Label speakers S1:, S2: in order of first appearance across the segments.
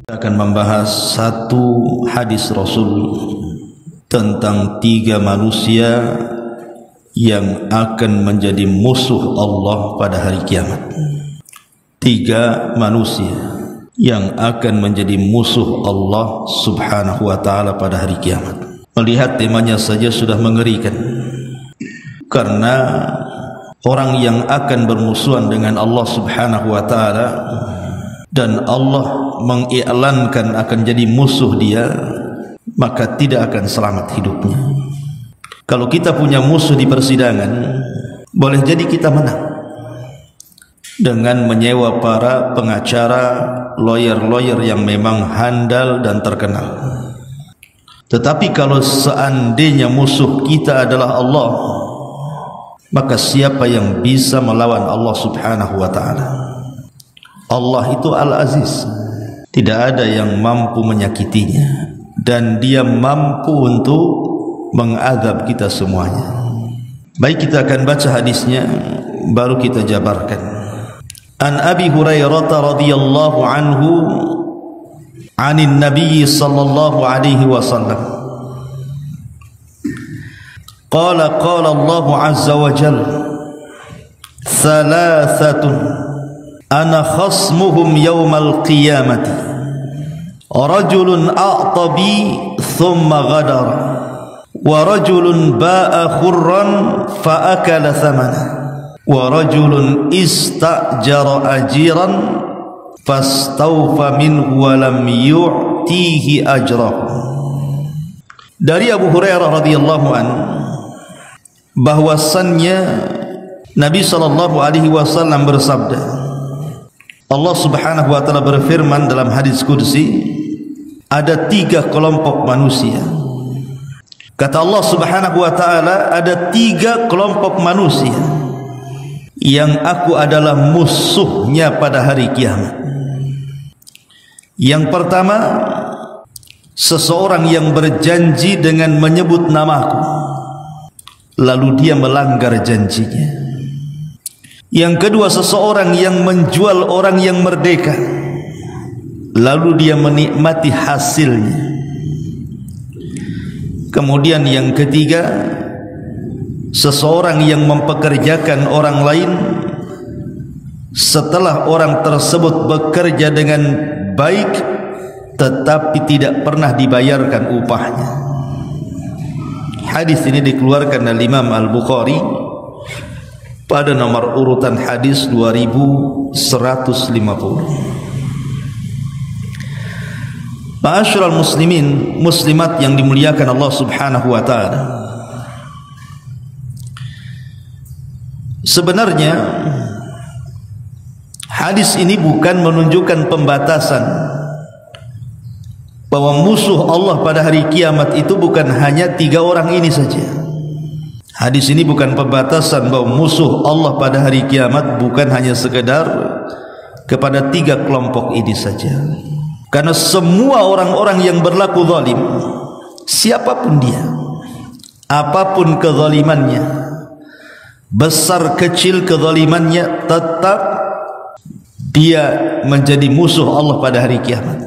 S1: Kita akan membahas satu hadis Rasul tentang 3 manusia yang akan menjadi musuh Allah pada hari kiamat. 3 manusia yang akan menjadi musuh Allah subhanahu wa ta'ala pada hari kiamat. Melihat temanya saja sudah mengerikan, karena orang yang akan bermusuhan dengan Allah subhanahu wa ta'ala dan Allah mengiklankan akan jadi musuh dia, maka tidak akan selamat hidupnya. Kalau kita punya musuh di persidangan, boleh jadi kita menang dengan menyewa para pengacara, lawyer-lawyer yang memang handal dan terkenal. Tetapi kalau seandainya musuh kita adalah Allah, maka siapa yang bisa melawan Allah subhanahu wa ta'ala? Allah itu Al-Aziz, tidak ada yang mampu menyakitinya, dan dia mampu untuk mengadab kita semuanya. Baik, kita akan baca hadisnya, baru kita jabarkan. An Abi Hurairah radhiyallahu anhu anin Nabi sallallahu alaihi wasallam qala Allah azza wa jalla thalathatun ana khasmuhum yawmal qiyamati rajulun a'tabi thumma ghadara wa rajulun ba'a khurran fa akala thamana wa rajulun istajara ajiran fastawfa minhu wa lam yu'tihi ajrahu. Dari Abu Hurairah radhiyallahu anhu bahwasannya Nabi sallallahu alaihi wasallam bersabda, Allah subhanahu wa ta'ala berfirman dalam hadis qudsi, ada 3 kelompok manusia. Kata Allah subhanahu wa ta'ala, ada 3 kelompok manusia yang aku adalah musuhnya pada hari kiamat. Yang pertama, seseorang yang berjanji dengan menyebut namaku, lalu dia melanggar janjinya. Yang kedua, seseorang yang menjual orang yang merdeka, lalu dia menikmati hasilnya. Kemudian yang ketiga, seseorang yang mempekerjakan orang lain setelah orang tersebut bekerja dengan baik tetapi tidak pernah dibayarkan upahnya. Hadis ini dikeluarkan oleh Imam Al-Bukhari pada nomor urutan hadis 2150. Ma'asyiral muslimin, muslimat yang dimuliakan Allah subhanahu wa ta'ala, sebenarnya hadis ini bukan menunjukkan pembatasan bahwa musuh Allah pada hari kiamat itu bukan hanya 3 orang ini saja. Hadis ini bukan pembatasan bahwa musuh Allah pada hari kiamat bukan hanya sekedar kepada 3 kelompok ini saja. Karena semua orang-orang yang berlaku zalim, siapapun dia, apapun kezalimannya, besar kecil kezalimannya, tetap dia menjadi musuh Allah pada hari kiamat.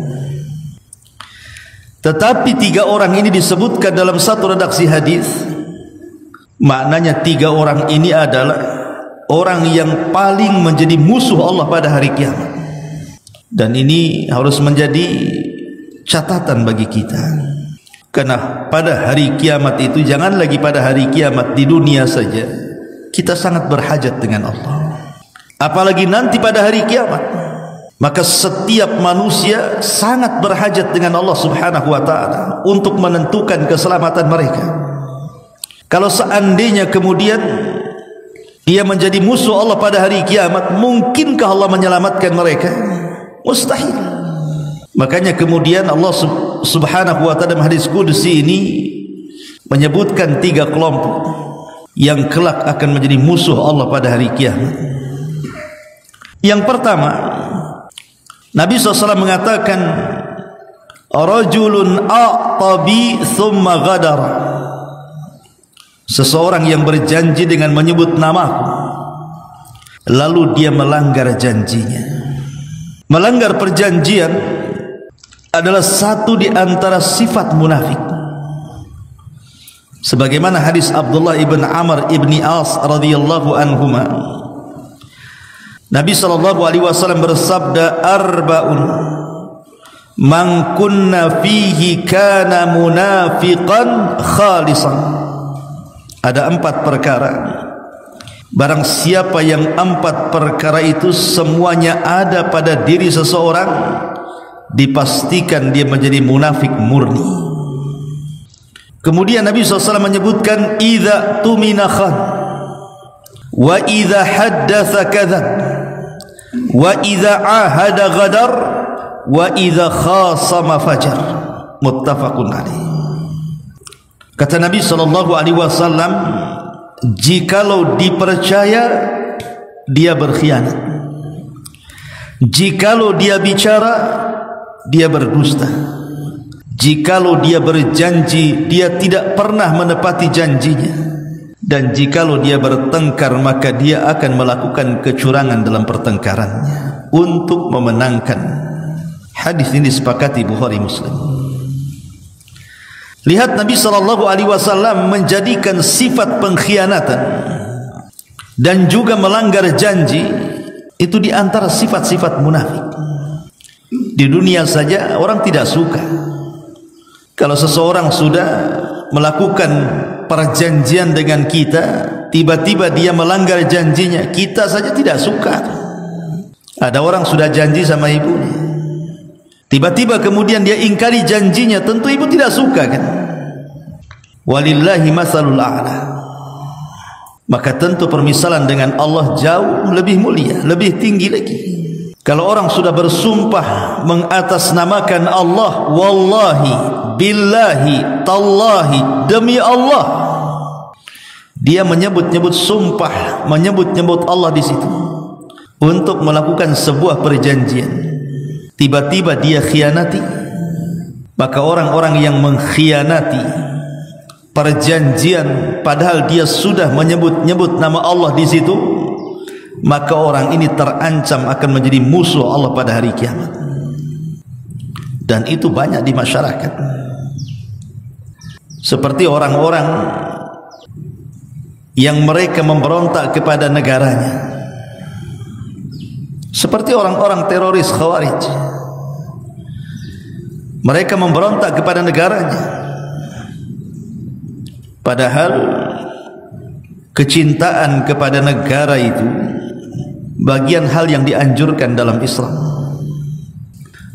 S1: Tetapi 3 orang ini disebutkan dalam satu redaksi hadis. Maknanya 3 orang ini adalah orang yang paling menjadi musuh Allah pada hari kiamat. Dan ini harus menjadi catatan bagi kita, karena pada hari kiamat itu, jangan lagi pada hari kiamat di dunia saja, kita sangat berhajat dengan Allah, apalagi nanti pada hari kiamat. Maka setiap manusia sangat berhajat dengan Allah subhanahu wa ta'ala untuk menentukan keselamatan mereka. Kalau seandainya kemudian dia menjadi musuh Allah pada hari kiamat, mungkinkah Allah menyelamatkan mereka? Mustahil. Makanya kemudian Allah subhanahu wa ta'ala dalam hadis qudsi ini menyebutkan 3 kelompok yang kelak akan menjadi musuh Allah pada hari kiamat. Yang pertama, Nabi SAW mengatakan, rajulun a'tabi thumma ghadara, seseorang yang berjanji dengan menyebut namaku lalu dia melanggar janjinya. Melanggar perjanjian adalah satu di antara sifat munafik. Sebagaimana hadis Abdullah ibn Amr ibn As radhiyallahu anhuma, Nabi sallallahu alaihi wasallam bersabda, arba'un man kunna fihi kana munafiqan khalisan. Ada 4 perkara, barang siapa yang 4 perkara itu semuanya ada pada diri seseorang, dipastikan dia menjadi munafik murni. Kemudian Nabi SAW menyebutkan, idza tumina khan, wa idza haddatsa kadzab, wa idza ahada ghadar, wa idza khasama fajar. Muttafaqun alaih. Kata Nabi SAW, jikalau dipercaya dia berkhianat, jikalau dia bicara dia berdusta, jikalau dia berjanji dia tidak pernah menepati janjinya, dan jikalau dia bertengkar maka dia akan melakukan kecurangan dalam pertengkarannya untuk memenangkan. Hadis ini disepakati Bukhari Muslim. Lihat, Nabi SAW menjadikan sifat pengkhianatan dan juga melanggar janji itu di antara sifat-sifat munafik. Di dunia saja orang tidak suka kalau seseorang sudah melakukan perjanjian dengan kita, tiba-tiba dia melanggar janjinya, kita saja tidak suka. Ada orang sudah janji sama ibunya, tiba-tiba kemudian dia ingkari janjinya, tentu ibu tidak suka kan? Walillahi masalul a'la. Maka tentu permisalan dengan Allah jauh lebih mulia, lebih tinggi lagi. Kalau orang sudah bersumpah mengatasnamakan Allah, wallahi, billahi, tallahi, demi Allah, dia menyebut-nyebut sumpah, menyebut-nyebut Allah di situ untuk melakukan sebuah perjanjian, tiba-tiba dia khianati, maka orang-orang yang mengkhianati perjanjian padahal dia sudah menyebut-nyebut nama Allah di situ, maka orang ini terancam akan menjadi musuh Allah pada hari kiamat. Dan itu banyak di masyarakat. Seperti orang-orang yang mereka memberontak kepada negaranya, seperti orang-orang teroris Khawarij. Mereka memberontak kepada negaranya, padahal kecintaan kepada negara itu bagian hal yang dianjurkan dalam Islam.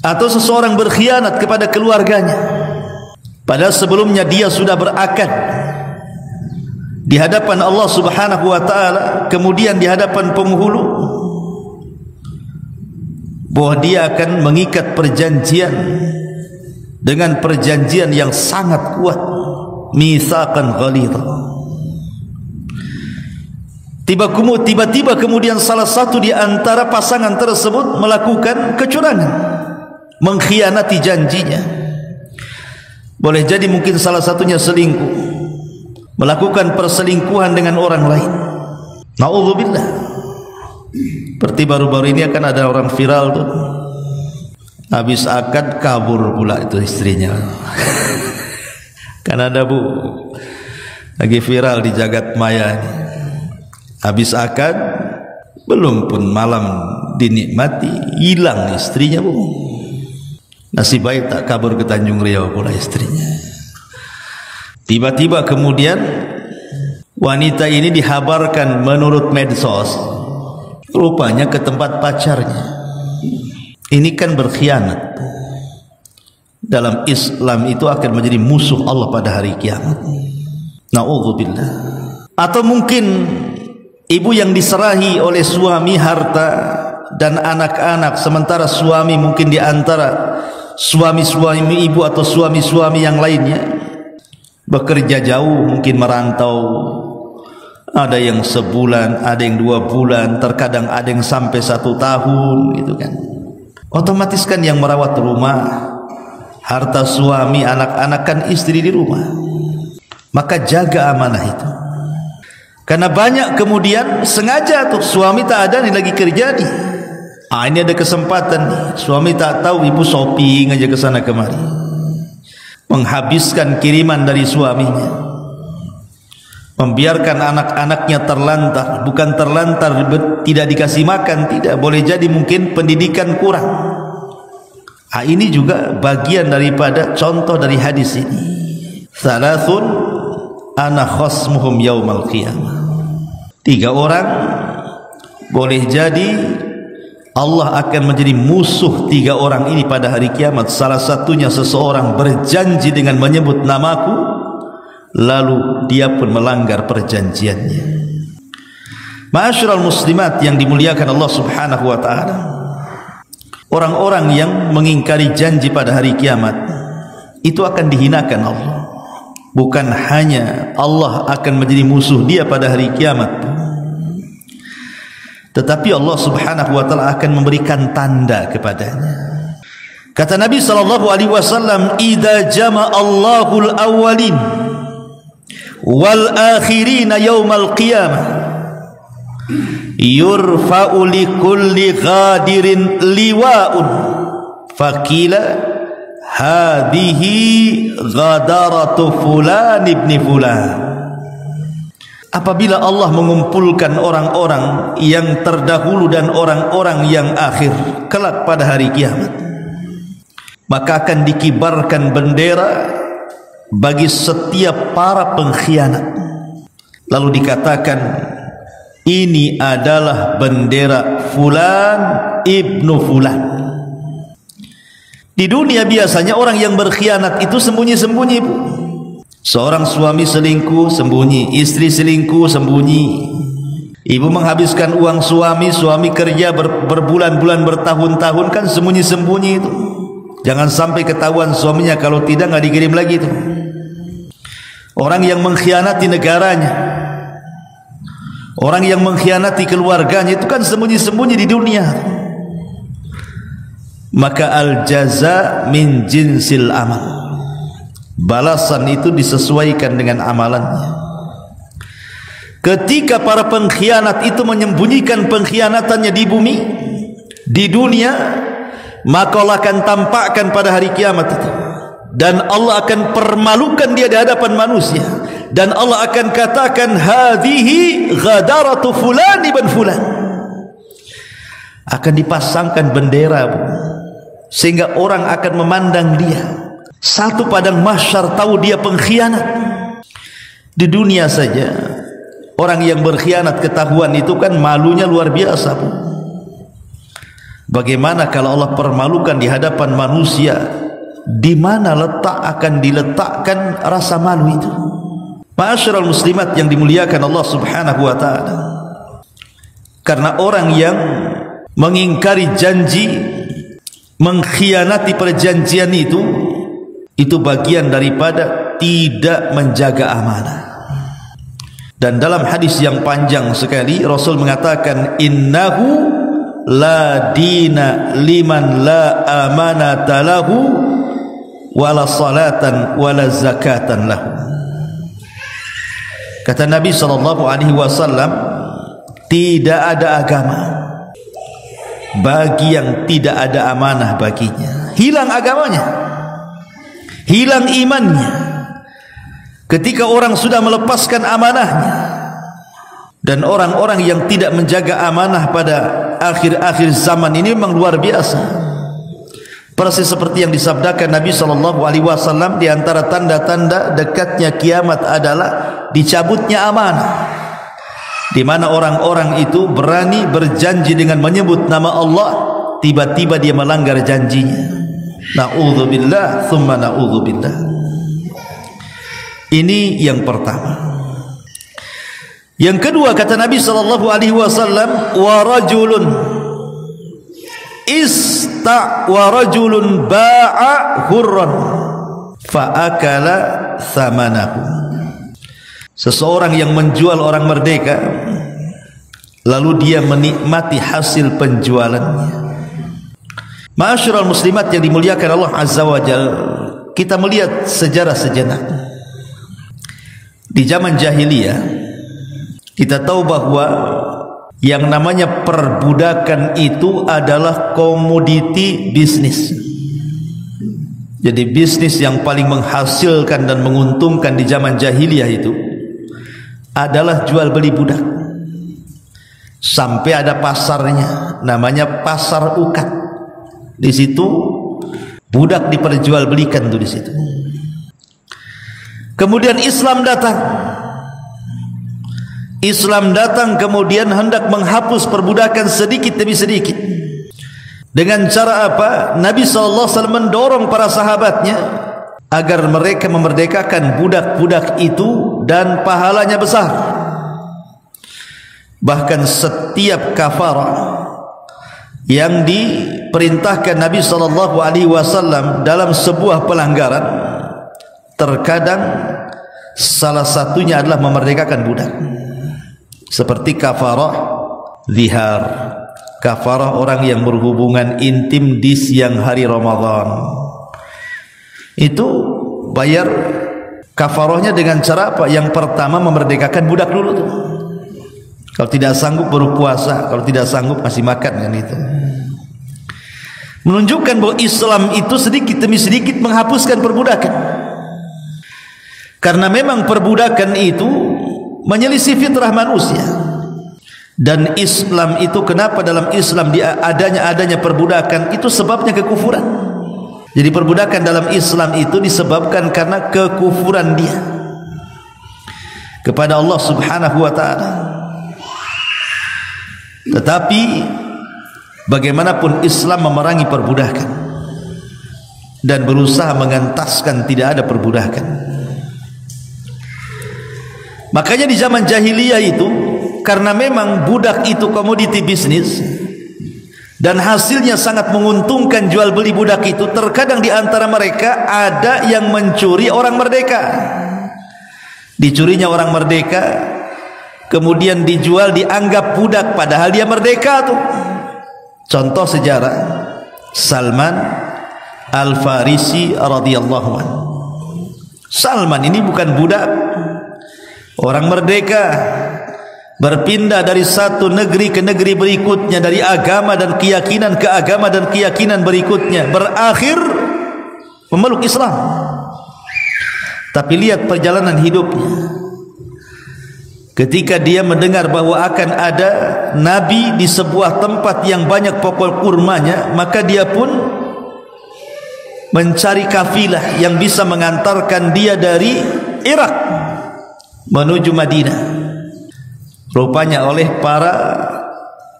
S1: Atau seseorang berkhianat kepada keluarganya, padahal sebelumnya dia sudah berakad di hadapan Allah Subhanahu wa taala, kemudian di hadapan penghulu, bahwa dia akan mengikat perjanjian dengan perjanjian yang sangat kuat, mitsaqan ghalidha. Tiba-tiba kemudian salah satu di antara pasangan tersebut melakukan kecurangan, mengkhianati janjinya. Boleh jadi mungkin salah satunya selingkuh, melakukan perselingkuhan dengan orang lain. Na'udzubillah. Seperti baru-baru ini akan ada orang viral tuh, habis akad kabur pula itu istrinya. Kan ada bu, lagi viral di jagat maya ini. Habis akad belum pun malam dinikmati, hilang istrinya bu. Nasib baik tak kabur ke Tanjung Riau pula istrinya. Tiba-tiba kemudian wanita ini dihabarkan menurut medsos, rupanya ke tempat pacarnya. Ini kan berkhianat. Dalam Islam itu akan menjadi musuh Allah pada hari kiamat. Na'udzubillah. Atau mungkin ibu yang diserahi oleh suami harta dan anak-anak, sementara suami mungkin di antara suami-suami ibu atau suami-suami yang lainnya bekerja jauh, mungkin merantau, ada yang sebulan, ada yang 2 bulan, terkadang ada yang sampai 1 tahun gitu kan. Otomatis kan yang merawat rumah, harta suami, anak-anak kan istri di rumah. Maka jaga amanah itu. Karena banyak kemudian sengaja tuh suami tak ada nih lagi kerja nih, Ini ada kesempatan nih. Suami tak tahu, ibu shopping aja ke sana kemari, menghabiskan kiriman dari suaminya, membiarkan anak-anaknya terlantar. Bukan terlantar tidak dikasih makan, tidak, boleh jadi mungkin pendidikan kurang. Ini juga bagian daripada contoh dari hadis ini. Salasun ana khasmuhum yaumal qiyamah. 3 orang boleh jadi Allah akan menjadi musuh 3 orang ini pada hari kiamat. Salah satunya seseorang berjanji dengan menyebut namaku, lalu dia pun melanggar perjanjiannya. Ma'asyiral muslimat yang dimuliakan Allah Subhanahu wa taala, orang-orang yang mengingkari janji pada hari kiamat itu akan dihinakan Allah. Bukan hanya Allah akan menjadi musuh dia pada hari kiamat, tetapi Allah Subhanahu wa taala akan memberikan tanda kepadanya. Kata Nabi sallallahu alaihi wasallam, "Idza jama'a Allahul awwalin wal akhirin yaumal qiyamah, yurfa'u li kulli ghadirin liwa'un, faqila hadhihi ghadaratu fulan ibni fulan." Apabila Allah mengumpulkan orang-orang yang terdahulu dan orang-orang yang akhir kelak pada hari kiamat, maka akan dikibarkan bendera bagi setiap para pengkhianat. Lalu dikatakan, ini adalah bendera fulan ibnu fulan. Di dunia biasanya orang yang berkhianat itu sembunyi-sembunyi, Bu. Seorang suami selingkuh sembunyi, istri selingkuh sembunyi. Ibu menghabiskan uang suami, suami kerja berbulan-bulan, bertahun-tahun, kan sembunyi-sembunyi itu. Jangan sampai ketahuan suaminya, kalau tidak nggak dikirim lagi itu. Orang yang mengkhianati negaranya, orang yang mengkhianati keluarganya itu kan sembunyi-sembunyi di dunia. Maka al-jaza min jinsil amal, balasan itu disesuaikan dengan amalannya. Ketika para pengkhianat itu menyembunyikan pengkhianatannya di bumi, di dunia, maka Allah akan tampakkan pada hari kiamat itu, dan Allah akan permalukan dia di hadapan manusia, dan Allah akan katakan hadhihi ghadaratu fulan ibn fulan. Akan dipasangkan bendera, Bu, sehingga orang akan memandang dia. Satu padang mahsyar tahu dia pengkhianat. Di dunia saja orang yang berkhianat ketahuan itu kan malunya luar biasa, Bu. Bagaimana kalau Allah permalukan di hadapan manusia? Di mana letak akan diletakkan rasa malu itu? Ma'asyiral muslimat yang dimuliakan Allah Subhanahu wa taala. Karena orang yang mengingkari janji, mengkhianati perjanjian itu bagian daripada tidak menjaga amanah. Dan dalam hadis yang panjang sekali Rasul mengatakan, innahu la dina liman la amanata lahu wala salatan wala zakatan lahu. Kata Nabi SAW, tidak ada agama bagi yang tidak ada amanah baginya. Hilang agamanya, hilang imannya ketika orang sudah melepaskan amanahnya. Dan orang-orang yang tidak menjaga amanah pada akhir-akhir zaman ini memang luar biasa. Persis seperti yang disabdakan Nabi SAW, di antara tanda-tanda dekatnya kiamat adalah dicabutnya amanah, di mana orang-orang itu berani berjanji dengan menyebut nama Allah, tiba-tiba dia melanggar janjinya. Na'udzubillah thumma na'udzubillah. Ini yang pertama. Yang kedua, kata Nabi SAW, wa rajulun ba'a hurran fa akala thamanahu. Seseorang yang menjual orang merdeka, lalu dia menikmati hasil penjualannya. Ma'asyiral muslimat yang dimuliakan Allah Azza wa Jalla, kita melihat sejarah sejenak. Di zaman jahiliyah, kita tahu bahwa Yang namanya perbudakan itu adalah komoditi bisnis. Jadi bisnis yang paling menghasilkan dan menguntungkan di zaman jahiliyah itu adalah jual beli budak. Sampai ada pasarnya, namanya pasar ukat. Di situ budak diperjualbelikan tuh di situ. Kemudian Islam datang. Islam datang kemudian hendak menghapus perbudakan sedikit demi sedikit. Dengan cara apa? Nabi SAW mendorong para sahabatnya agar mereka memerdekakan budak-budak itu dan pahalanya besar. Bahkan setiap kafarah yang diperintahkan Nabi SAW dalam sebuah pelanggaran, terkadang salah satunya adalah memerdekakan budak. Seperti kafarah zihar, kafarah orang yang berhubungan intim di siang hari Ramadan. Itu bayar kafarahnya dengan cara apa? Yang pertama memerdekakan budak dulu tuh. Kalau tidak sanggup baru puasa, kalau tidak sanggup masih makan kan itu. Menunjukkan bahwa Islam itu sedikit demi sedikit menghapuskan perbudakan. Karena memang perbudakan itu menyelisih fitrah manusia. Dan Islam itu, kenapa dalam Islam adanya perbudakan itu sebabnya kekufuran. Jadi perbudakan dalam Islam itu disebabkan karena kekufuran dia kepada Allah Subhanahu wa taala. Tetapi bagaimanapun Islam memerangi perbudakan dan berusaha mengentaskan tidak ada perbudakan. Makanya di zaman jahiliyah itu, karena memang budak itu komoditi bisnis dan hasilnya sangat menguntungkan jual beli budak itu, terkadang di antara mereka ada yang mencuri orang merdeka. Dicurinya orang merdeka, kemudian dijual, dianggap budak padahal dia merdeka tuh. Contoh sejarah Salman Al-Farisi radhiyallahu anhu. Salman ini bukan budak, orang merdeka, berpindah dari satu negeri ke negeri berikutnya, dari agama dan keyakinan ke agama dan keyakinan berikutnya, berakhir memeluk Islam. Tapi lihat perjalanan hidupnya. Ketika dia mendengar bahwa akan ada nabi di sebuah tempat yang banyak pokok kurmanya, maka dia pun mencari kafilah yang bisa mengantarkan dia dari Irak menuju Madinah. Rupanya oleh para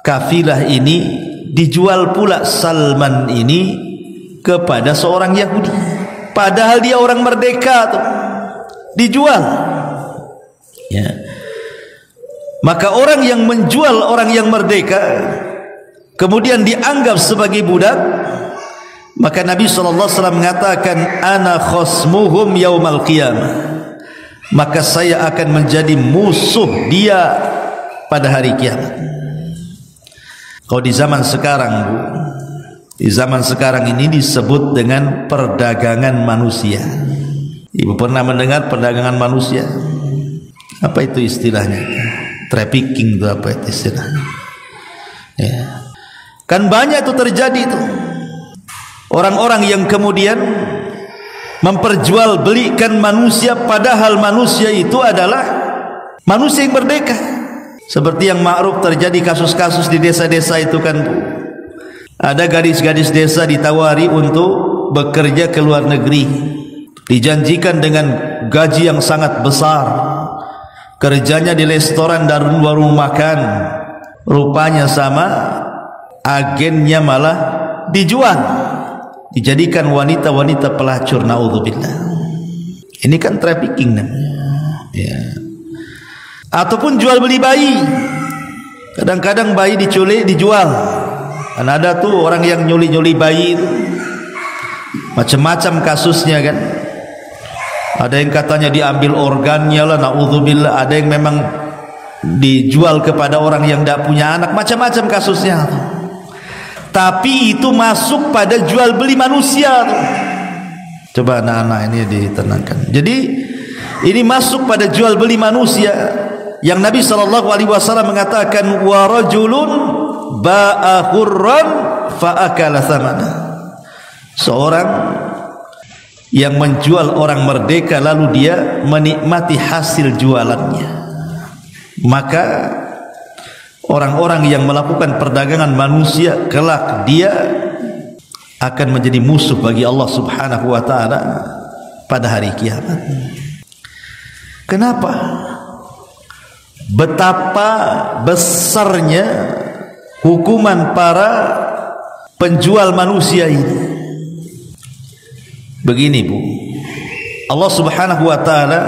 S1: kafilah ini dijual pula Salman ini kepada seorang Yahudi, padahal dia orang merdeka tuh, dijual. Ya. Maka orang yang menjual orang yang merdeka kemudian dianggap sebagai budak, maka Nabi SAW mengatakan, ana khosmuhum yaumal qiyamah, maka saya akan menjadi musuh dia pada hari kiamat. Kalau di zaman sekarang, Bu, di zaman sekarang ini disebut dengan perdagangan manusia. Ibu pernah mendengar perdagangan manusia? Apa itu istilahnya? Trafficking itu apa itu istilahnya? Ya. Kan banyak itu terjadi itu. Orang-orang yang kemudian memperjualbelikan manusia padahal manusia itu adalah manusia yang merdeka. Seperti yang ma'ruf terjadi kasus-kasus di desa-desa itu kan, Bu. Ada gadis-gadis desa ditawari untuk bekerja ke luar negeri, dijanjikan dengan gaji yang sangat besar, kerjanya di restoran dan warung makan. Rupanya sama agennya malah dijual, dijadikan wanita-wanita pelacur. Naudzubillah. Ini kan trafficking namanya. Ya. Ataupun jual beli bayi. Kadang-kadang bayi diculik, dijual. Kan ada tuh orang yang nyuli-nyuli bayi itu. Macam-macam kasusnya kan. Ada yang katanya diambil organnya lah, naudzubillah. Ada yang memang dijual kepada orang yang tidak punya anak. Macam-macam kasusnya. Tapi itu masuk pada jual beli manusia tuh. Coba anak-anak ini ditenangkan. Jadi ini masuk pada jual beli manusia. yang Nabi SAW mengatakan wa rajulun ba'a hurran fa'akala thamana, seorang yang menjual orang merdeka lalu dia menikmati hasil jualannya, maka orang-orang yang melakukan perdagangan manusia kelak dia akan menjadi musuh bagi Allah Subhanahu wa taala pada hari kiamat. Kenapa? Betapa besarnya hukuman para penjual manusia ini. Begini Bu, Allah Subhanahu wa taala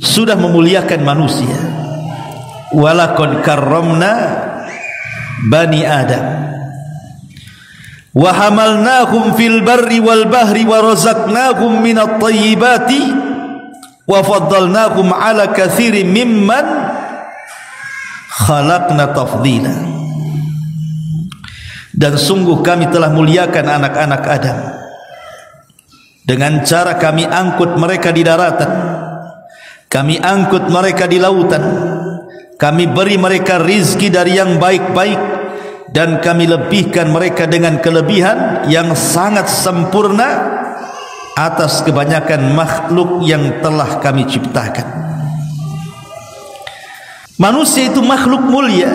S1: sudah memuliakan manusia. Walaqad karramna bani Adam wa hamalnahum fil barri wal bahri wa razaqnahum minat thayyibati wa faddalnahum ala katsirin mimman khalaqna tafdila. Dan sungguh kami telah muliakan anak-anak Adam dengan cara kami angkut mereka di daratan, kami angkut mereka di lautan, kami beri mereka rizki dari yang baik-baik, dan kami lebihkan mereka dengan kelebihan yang sangat sempurna atas kebanyakan makhluk yang telah kami ciptakan. Manusia itu makhluk mulia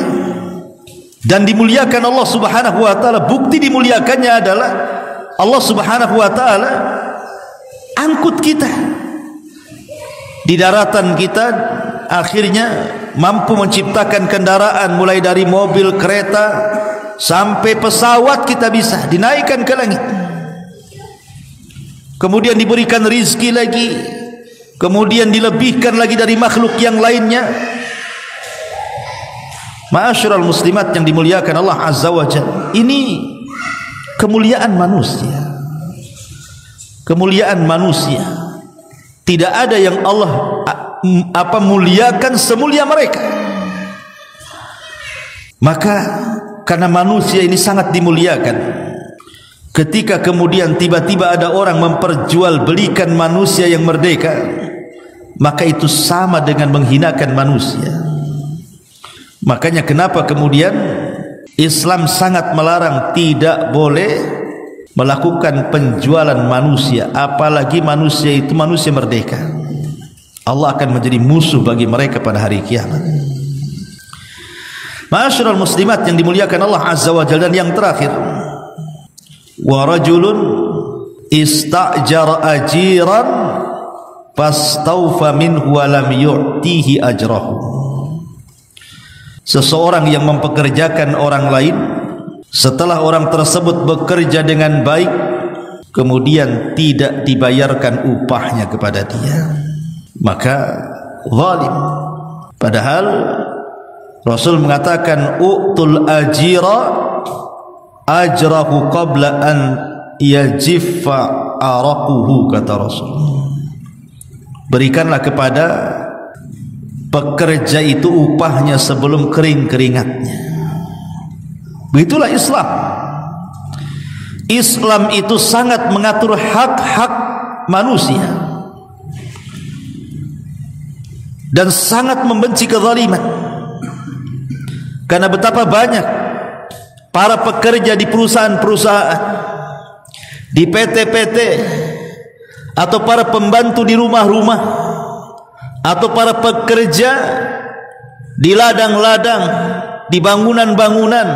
S1: dan dimuliakan Allah Subhanahu wa taala. Bukti dimuliakannya adalah Allah Subhanahu wa taala angkut kita di daratan, kita akhirnya mampu menciptakan kendaraan mulai dari mobil, kereta sampai pesawat, kita bisa dinaikkan ke langit. Kemudian diberikan rizki lagi, kemudian dilebihkan lagi dari makhluk yang lainnya. Ma'asyiral muslimat yang dimuliakan Allah Azza wa Jalla, ini kemuliaan manusia. Kemuliaan manusia, tidak ada yang Allah muliakan semulia mereka. Maka karena manusia ini sangat dimuliakan, ketika kemudian tiba-tiba ada orang memperjualbelikan manusia yang merdeka, maka itu sama dengan menghinakan manusia. Makanya kenapa kemudian Islam sangat melarang, tidak boleh melakukan penjualan manusia, apalagi manusia itu manusia merdeka. Allah akan menjadi musuh bagi mereka pada hari kiamat. Ma'asyiral muslimat yang dimuliakan Allah Azza wa Jalla. Dan yang terakhir, wa rajulun ista'jara ajiran fastawfa minhu wa lam yu'tihi ajrahu. Seseorang yang mempekerjakan orang lain, setelah orang tersebut bekerja dengan baik, kemudian tidak dibayarkan upahnya kepada dia, maka zalim. Padahal Rasul mengatakan u'tul ajira ajrahu qabla an yajiffa araquhu, kata Rasul. Berikanlah kepada pekerja itu upahnya sebelum kering keringatnya. Begitulah Islam. Islam itu sangat mengatur hak-hak manusia dan sangat membenci kezaliman. Karena betapa banyak para pekerja di perusahaan-perusahaan, di PT-PT, atau para pembantu di rumah-rumah, atau para pekerja di ladang-ladang, di bangunan-bangunan,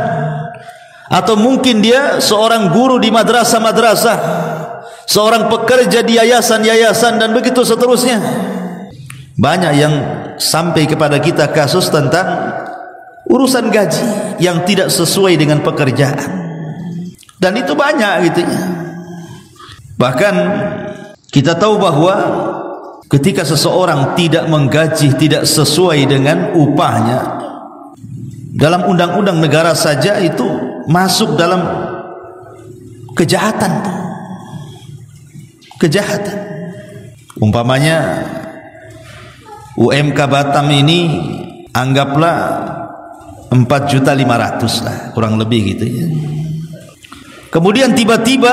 S1: atau mungkin dia seorang guru di madrasah-madrasah, seorang pekerja di yayasan-yayasan, dan begitu seterusnya. Banyak yang sampai kepada kita kasus tentang urusan gaji yang tidak sesuai dengan pekerjaan, dan itu banyak gitu ya. Bahkan kita tahu bahwa ketika seseorang tidak menggaji, tidak sesuai dengan upahnya, dalam undang-undang negara saja itu masuk dalam kejahatan. Kejahatan. Umpamanya UMK Batam ini anggaplah 4.500.000 lah, kurang lebih gitu ya. Kemudian tiba-tiba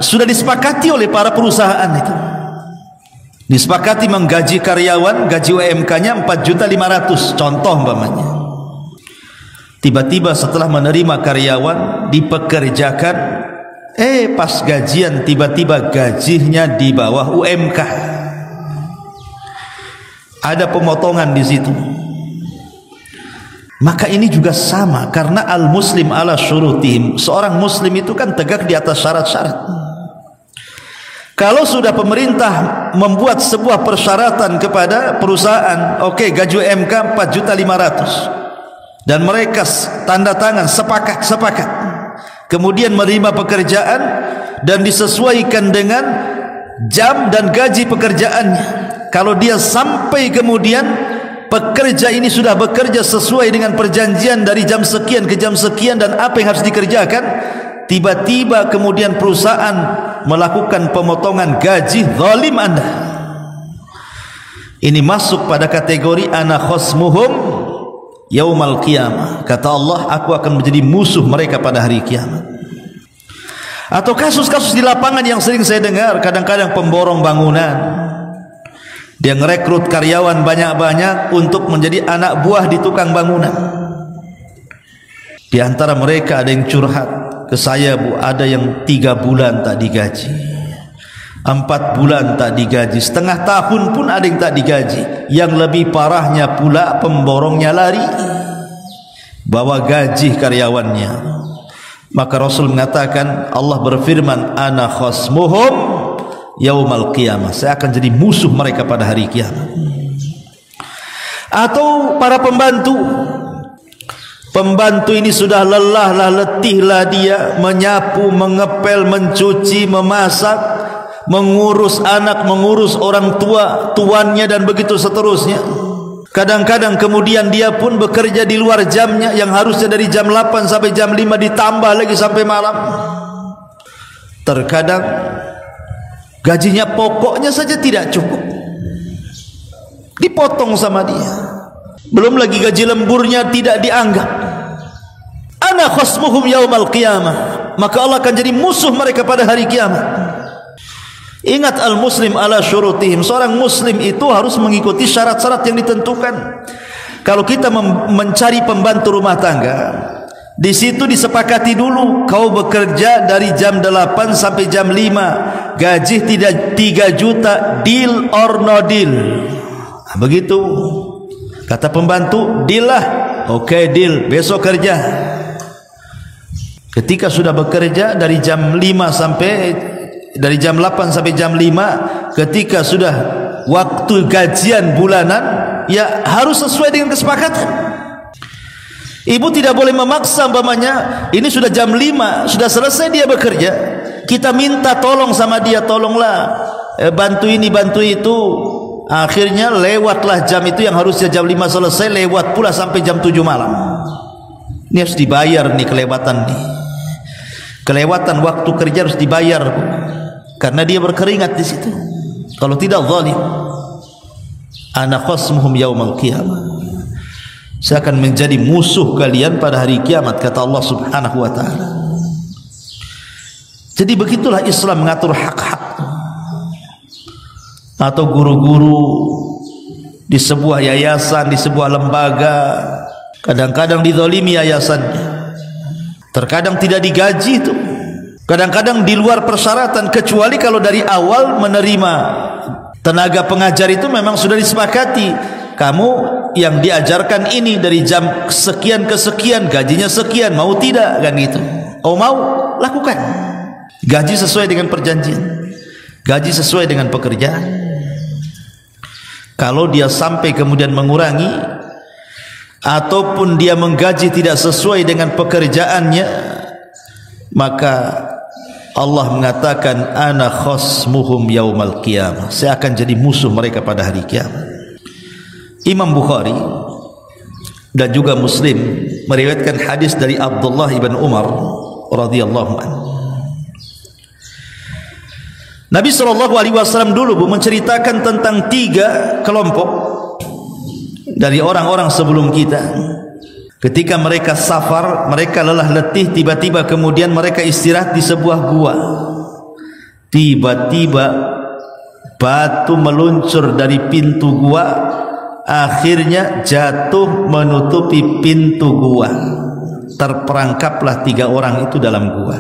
S1: sudah disepakati oleh para perusahaan itu, disepakati menggaji karyawan, gaji UMK-nya 4.500.000 contoh umpamanya. Tiba-tiba setelah menerima karyawan dipekerjakan, pas gajian tiba-tiba gajinya di bawah UMK. Ada pemotongan di situ. Maka ini juga sama, karena al-muslim ala syurutihim. Seorang muslim itu kan tegak di atas syarat-syarat. Kalau sudah pemerintah membuat sebuah persyaratan kepada perusahaan, gaji UMK 4.500.000, dan mereka tanda tangan sepakat, kemudian menerima pekerjaan dan disesuaikan dengan jam dan gaji pekerjaannya. Kalau dia sampai kemudian pekerja ini sudah bekerja sesuai dengan perjanjian dari jam sekian ke jam sekian dan apa yang harus dikerjakan, tiba-tiba kemudian perusahaan melakukan pemotongan gaji, zalim Anda. Ini masuk pada kategori ana khasmuhum yaumal qiyamah. Kata Allah, aku akan menjadi musuh mereka pada hari kiamat. Atau kasus-kasus di lapangan yang sering saya dengar, kadang-kadang pemborong bangunan, dia ngerekrut karyawan banyak-banyak untuk menjadi anak buah di tukang bangunan. Di antara mereka ada yang curhat ke saya, Bu, ada yang 3 bulan tak digaji, 4 bulan tak digaji, setengah tahun pun ada yang tak digaji. Yang lebih parahnya pula, pemborongnya lari bawa gaji karyawannya. Maka Rasul mengatakan, Allah berfirman, ana khasmuhum yaumal qiyamah, saya akan jadi musuh mereka pada hari kiamat. Atau para pembantu ini sudah lelahlah, letihlah dia menyapu, mengepel, mencuci, memasak, mengurus anak, mengurus orang tua, tuannya, dan begitu seterusnya. Kadang-kadang kemudian dia pun bekerja di luar jamnya, yang harusnya dari jam 8 sampai jam 5 ditambah lagi sampai malam. Terkadang gajinya pokoknya saja tidak cukup, dipotong sama dia. Belum lagi gaji lemburnya tidak dianggap. Ana khasmuhum yaumal qiyamah, maka Allah akan jadi musuh mereka pada hari kiamat. Ingat, al-muslim ala syurutihim. Seorang muslim itu harus mengikuti syarat-syarat yang ditentukan. Kalau kita mencari pembantu rumah tangga, di situ disepakati dulu, kau bekerja dari jam 8 sampai jam 5, gaji tidak 3 juta, deal or no deal. Begitu kata pembantu, deal lah. Oke, deal, besok kerja. Ketika sudah bekerja dari jam 8 sampai jam 5, ketika sudah waktu gajian bulanan, ya harus sesuai dengan kesepakatan. Ibu tidak boleh memaksa, umpamanya ini sudah jam 5, sudah selesai dia bekerja, kita minta tolong sama dia, tolonglah bantu ini bantu itu, akhirnya lewatlah jam itu yang harusnya jam 5 selesai, lewat pula sampai jam 7 malam. Ini harus dibayar nih, kelewatan waktu kerja harus dibayar, karena dia berkeringat di situ. Kalau tidak, zalim. Ana khasmuhum yaumal qiyamah, saya akan menjadi musuh kalian pada hari kiamat, kata Allah Subhanahu wa ta'ala. Jadi begitulah Islam mengatur hak-hak. Atau guru-guru di sebuah yayasan, di sebuah lembaga, kadang-kadang dizalimi yayasannya, terkadang tidak digaji itu, kadang-kadang di luar persyaratan, kecuali kalau dari awal menerima tenaga pengajar itu memang sudah disepakati, kamu yang diajarkan ini dari jam sekian ke sekian, gajinya sekian, mau tidak, kan gitu. Oh mau, lakukan. Gaji sesuai dengan perjanjian, gaji sesuai dengan pekerjaan. Kalau dia sampai kemudian mengurangi ataupun dia menggaji tidak sesuai dengan pekerjaannya, maka Allah mengatakan, ana khasmuhum yaumal qiyamah, saya akan jadi musuh mereka pada hari kiamat. Imam Bukhari dan juga Muslim meriwayatkan hadis dari Abdullah ibn Umar radhiyallahu anhu. Nabi SAW dulu menceritakan tentang 3 kelompok dari orang-orang sebelum kita. Ketika mereka safar, mereka lelah letih, tiba-tiba kemudian mereka istirahat di sebuah gua. Tiba-tiba batu meluncur dari pintu gua, akhirnya jatuh menutupi pintu gua. Terperangkaplah 3 orang itu dalam gua.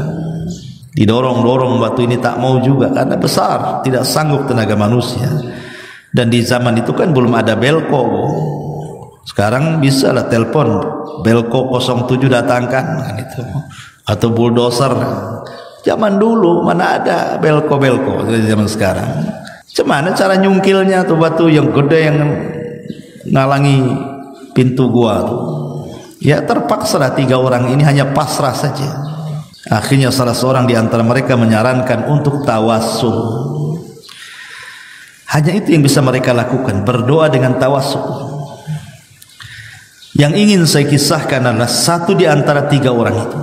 S1: Didorong-dorong batu ini tak mau juga karena besar, tidak sanggup tenaga manusia. Dan di zaman itu kan belum ada belko. Sekarang bisa lah telepon belko 07 datangkan kan itu, atau bulldozer. Zaman dulu mana ada belko-belko zaman sekarang. Gimana cara nyungkilnya tuh batu yang gede yang ngalangi pintu gua tuh. Ya terpaksa 3 orang ini hanya pasrah saja. Akhirnya salah seorang di antara mereka menyarankan untuk tawassul. Hanya itu yang bisa mereka lakukan, berdoa dengan tawassul. Yang ingin saya kisahkan adalah satu di antara 3 orang itu.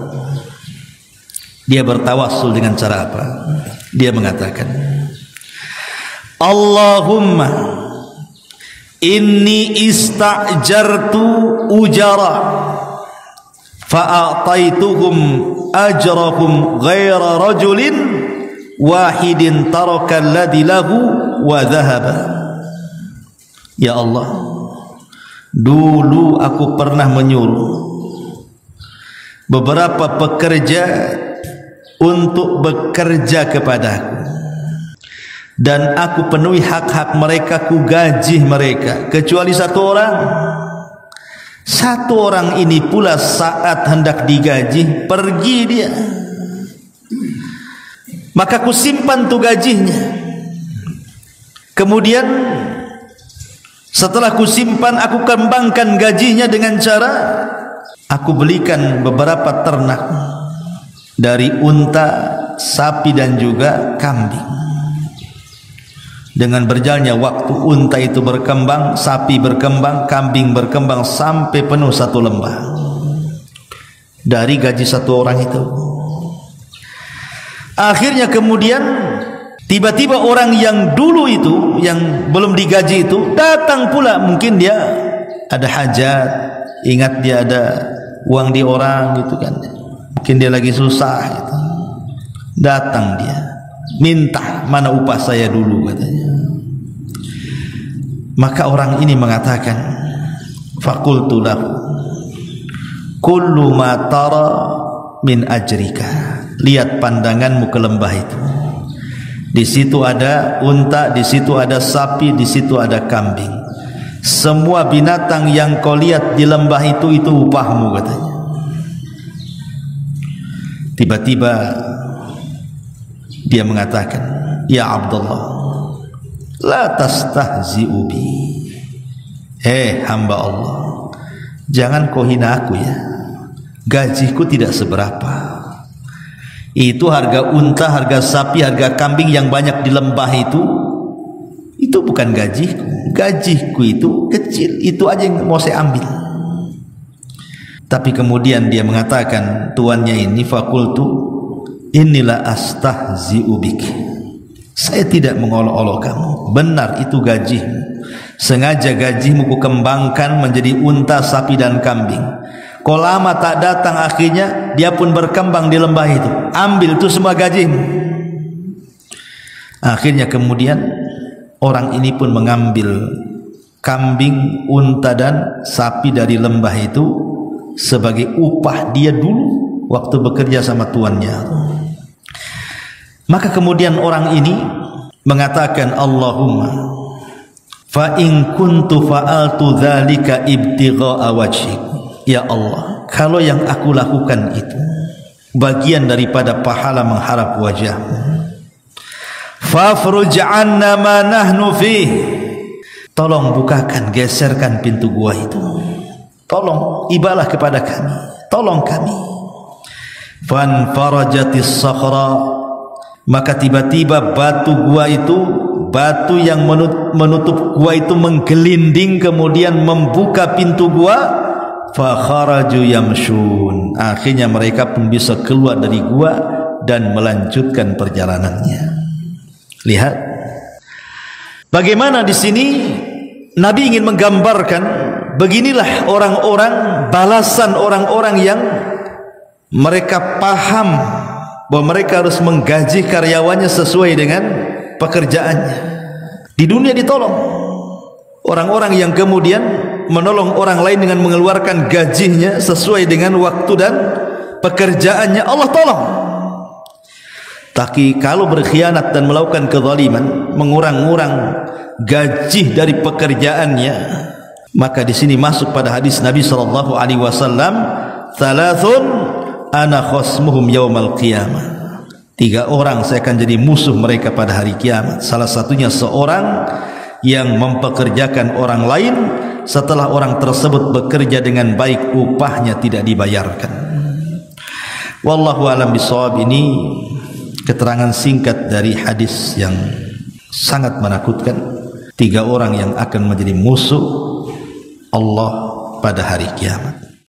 S1: Dia bertawassul dengan cara apa? Dia mengatakan, Allahumma inni ista'jartu ujara fa'ataituhum ajrahum ghaira rajulin wahidin taraka alladhi lahu wa dhahaba. Ya Allah, dulu aku pernah menyuruh beberapa pekerja untuk bekerja kepadaku, dan aku penuhi hak-hak mereka, ku gaji mereka, kecuali 1 orang. 1 orang ini pula saat hendak digaji pergi dia, maka ku simpan tu gajinya. Kemudian setelah ku simpan, aku kembangkan gajinya dengan cara aku belikan beberapa ternak dari unta, sapi dan juga kambing. Dengan berjalannya waktu, unta itu berkembang, sapi berkembang, kambing berkembang sampai penuh 1 lembah dari gaji 1 orang itu. Akhirnya kemudian tiba-tiba orang yang dulu itu, yang belum digaji itu datang pula. Mungkin dia ada hajat, ingat dia ada uang di orang gitu kan, mungkin dia lagi susah gitu. Datang dia minta, mana upah saya dulu katanya. Maka orang ini mengatakan, faqultu lahu kullu ma tara min ajrika. Lihat pandanganmu ke lembah itu. Di situ ada unta, di situ ada sapi, di situ ada kambing. Semua binatang yang kau lihat di lembah itu upahmu katanya. Tiba-tiba dia mengatakan, ya Abdullah, la tastahzi'u bi. Hamba Allah, jangan kau hina aku ya. Gajiku tidak seberapa. Itu harga unta, harga sapi, harga kambing yang banyak di lembah itu bukan gajiku. Gajiku itu kecil, itu aja yang mau saya ambil. Tapi kemudian dia mengatakan, tuannya ini, fakultu inilah astahzi'u bik. Saya tidak mengolok-olok kamu. Benar itu gajimu. Sengaja gajimu ku kembangkan menjadi unta, sapi dan kambing. Kau lama tak datang, akhirnya dia pun berkembang di lembah itu. Ambil itu semua gajimu. Akhirnya kemudian orang ini pun mengambil kambing, unta dan sapi dari lembah itu sebagai upah dia dulu waktu bekerja sama tuannya. Maka kemudian orang ini mengatakan, Allahumma fa in kuntu fa'altu dzalika ibtigha'a wajhik. Ya Allah, kalau yang aku lakukan itu bagian daripada pahala mengharap wajah-Mu, fafruj 'anna ma nahnu fih. Tolong bukakan, geserkan pintu gua itu. Tolong ibalah kepada kami, tolong kami. Fan farajatis sakhra, maka tiba-tiba batu gua itu, batu yang menutup gua itu menggelinding, kemudian membuka pintu gua. Fa kharaju yamshun, akhirnya mereka pun bisa keluar dari gua dan melanjutkan perjalanannya. Lihat bagaimana di sini Nabi ingin menggambarkan, beginilah orang-orang, balasan orang-orang yang mereka paham bahwa mereka harus menggaji karyawannya sesuai dengan pekerjaannya. Di dunia ditolong. Orang-orang yang kemudian menolong orang lain dengan mengeluarkan gajinya sesuai dengan waktu dan pekerjaannya, Allah tolong. Tapi kalau berkhianat dan melakukan kezaliman, mengurang-urang gaji dari pekerjaannya, maka di sini masuk pada hadis Nabi sallallahu alaihi wasallam, "Thalathun ana khasmuhum yaumal qiyamah." 3 orang saya akan jadi musuh mereka pada hari kiamat. Salah satunya seorang yang mempekerjakan orang lain, setelah orang tersebut bekerja dengan baik upahnya tidak dibayarkan. Wallahu alam bisawab. Ini keterangan singkat dari hadis yang sangat menakutkan. 3 orang yang akan menjadi musuh Allah pada hari kiamat.